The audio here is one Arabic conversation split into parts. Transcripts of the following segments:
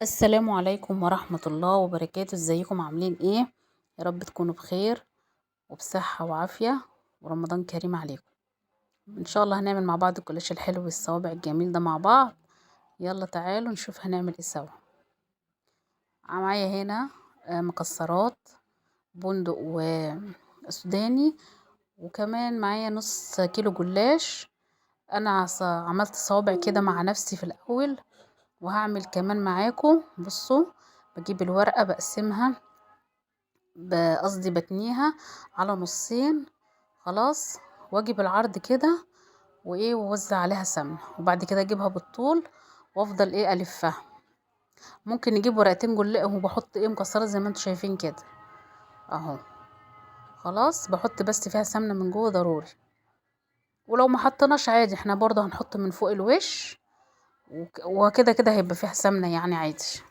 السلام عليكم ورحمة الله وبركاته. ازيكم عاملين ايه؟ يا رب تكونوا بخير وبصحة وعافية ورمضان كريم عليكم. ان شاء الله هنعمل مع بعض الجلاش الحلو والصوابع الجميل ده مع بعض. يلا تعالوا نشوف هنعمل ايه سوا. معايا هنا مكسرات بندق وسوداني، وكمان معايا نص كيلو جلاش. انا عملت صوابع كده مع نفسي في الاول، وهعمل كمان معاكم. بصوا، بجيب الورقة بقسمها، قصدي بتنيها على نصين. خلاص، واجي بالعرض كده واوزع عليها سمنه، وبعد كده اجيبها بالطول وافضل الفها. ممكن نجيب ورقتين جلاء وبحط مكسرات زي ما انتم شايفين كده اهو. خلاص، بحط بس فيها سمنه من جوه ضروري، ولو ما حطيناش عادي احنا برضه هنحط من فوق الوش، وكده كده هيبقى فيها سمنه يعني عادي،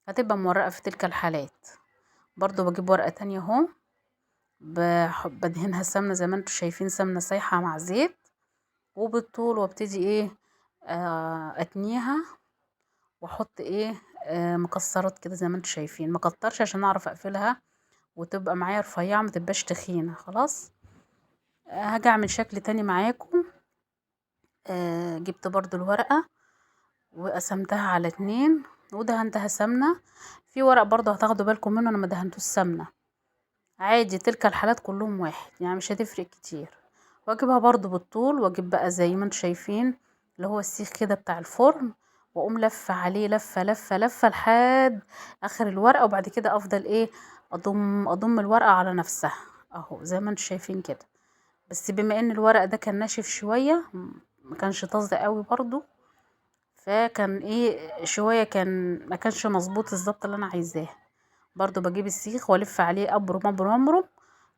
هتبقى مورقه في تلك الحالات. برضه بجيب ورقه تانية اهو، بدهنها سمنة زي ما انتوا شايفين، سمنة سايحة مع زيت وبالطول، وابتدي اتنيها واحط مكسرات كده زي ما انتوا شايفين. مكترش عشان اعرف اقفلها وتبقى معايا رفيعة متبقاش تخينة. خلاص، هاجي اعمل شكل تاني معاكم. جبت برضو الورقة وقسمتها على 2 ودهنتها سمنة. في ورق برضو هتاخدوا بالكم منه انا ما دهنتوش سمنة، عادي تلك الحالات كلهم واحد يعني مش هتفرق كتير. واجيبها برضو بالطول، واجيب بقى زي ما انتوا شايفين اللي هو السيخ كده بتاع الفرن، واقوم لفه عليه لفه لفه لفه لحد اخر الورقه، وبعد كده افضل اضم الورقه على نفسها اهو زي ما انتوا شايفين كده. بس بما ان الورق ده كان ناشف شويه، ما كانش طازه قوي برضو، فكان شويه كان ما كانش مظبوط الظبط اللي انا عايزاه. برضو بجيب السيخ والف عليه ابرم ابرم ابرم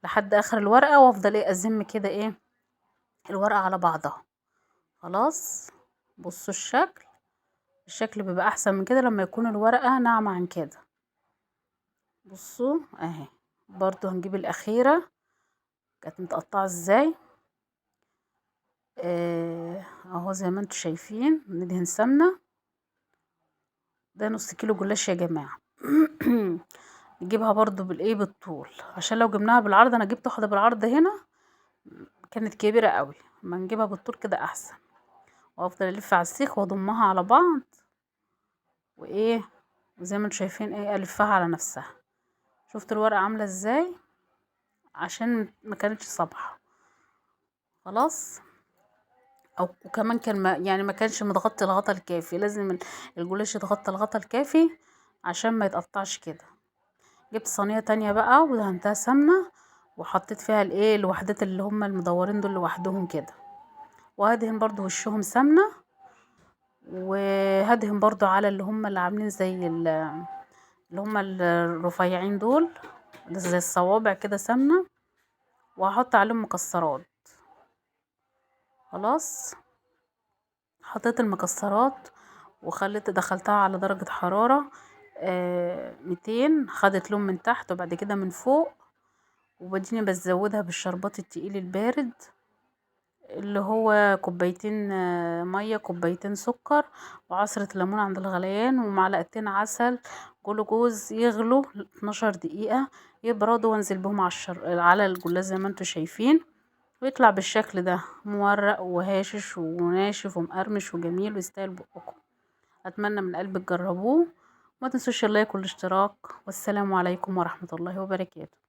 لحد اخر الورقه، وافضل ازم كده الورقه على بعضها. خلاص، بصوا الشكل بيبقى احسن من كده لما يكون الورقه ناعمه عن كده. بصوا اهي، برضو هنجيب الاخيره كانت متقطعه ازاي اهو زي ما انتوا شايفين. ندهن سمنه، ده نص كيلو جلاش يا جماعه. نجيبها برضو بالطول، عشان لو جبناها بالعرض، انا جبت واحده بالعرض هنا كانت كبيره قوي، ما نجيبها بالطول كده احسن. وافضل الف على السيخ واضمها على بعض، وزي ما انتوا شايفين الفها على نفسها. شفت الورقه عامله ازاي عشان ما كانتش صبحه. خلاص، او وكمان كان ما كانش متغطي الغطا الكافي، لازم الجلاش يتغطى الغطا الكافي عشان ما يتقطعش كده. جبت صينيه تانية بقى ودهنتها سمنه، وحطيت فيها الوحدات اللي هم المدورين دول لوحدهم كده، وهدهن برضو وشهم سمنه، وهدهن برضو على اللي هم اللي عاملين زي اللي هم الرفيعين دول زي الصوابع كده سمنه، وهحط عليهم مكسرات. خلاص، حطيت المكسرات دخلتها على درجة حرارة 200، خدت لون من تحت وبعد كده من فوق. وبديني بزودها بالشربات التقيل البارد، اللي هو كوبايتين مية، كوبايتين سكر، وعصرة ليمون عند الغليان، ومعلقتين عسل جلوكوز يغلوا 12 دقيقة يبردوا، وانزل بهم على الجلاش زي ما انتوا شايفين، ويطلع بالشكل ده مورق وهاشش وناشف ومقرمش وجميل ويستاهل بقكم. اتمنى من قلبي تجربوه، وما تنسوش اللايك والاشتراك، والسلام عليكم ورحمة الله وبركاته.